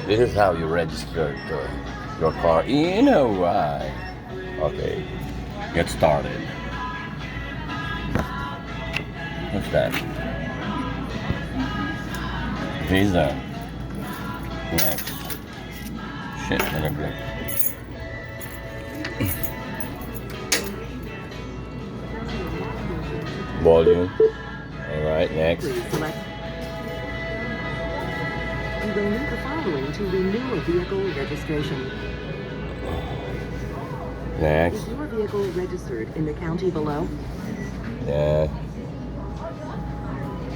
This is how you register your car in Hawaii. Okay, get started. What's that? Visa. Next. Shit, nagaglag. Volume. Alright, next. Please select. You will need the following to renew a vehicle registration. Next. Is your vehicle registered in the county below? Yeah.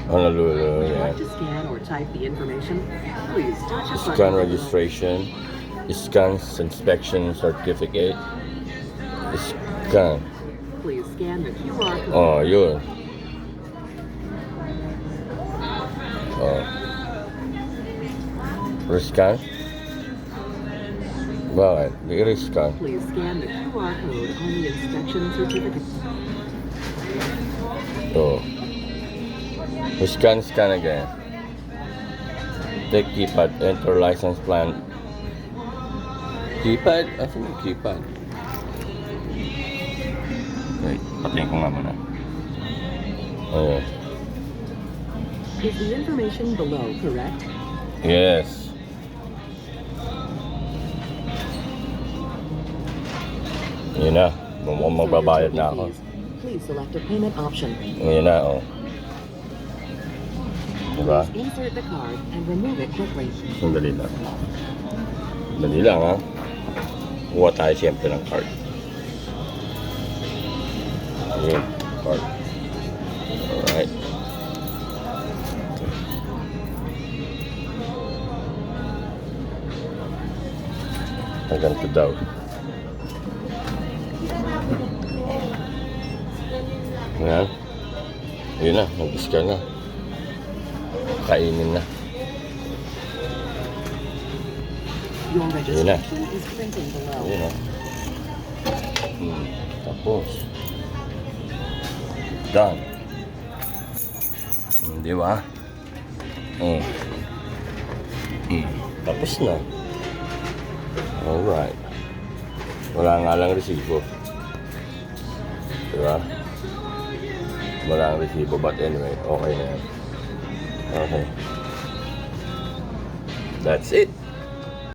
Honolulu, Would you yeah. like to scan or type the information? Please touch a button. Scan registration. Scan inspection certificate. Scan. Please scan the QR code. Oh, yun. Oh. Rescan? Bakit? Di rescan. Please scan the QR code on the inspection certificate. Oh. Scan again. Take keypad. Enter license plan. Keypad? Asan yung keypad? Wait, patayin ko nga muna. Ayan. Is the information below correct? Yes. Yun na. Mukhang magbabayad na ako. Please select a payment option. Yun na, oh. Diba? Please insert the card and remove it quickly. Sandali lang. Sandali lang, ha? Kuha tayo siyempre ng card. Ayun, card. Alright. Hanggang to daw. Ayan. Yun na, nag-scan na. Kainin na. Your Yun na. registration is printing below. Ayun o. Tapos. Done. Di ba? Tapos na. Alright. Wala nga lang resibo. Di ba? Wala ang resibo. But anyway, okay na yan. Okay. That's it.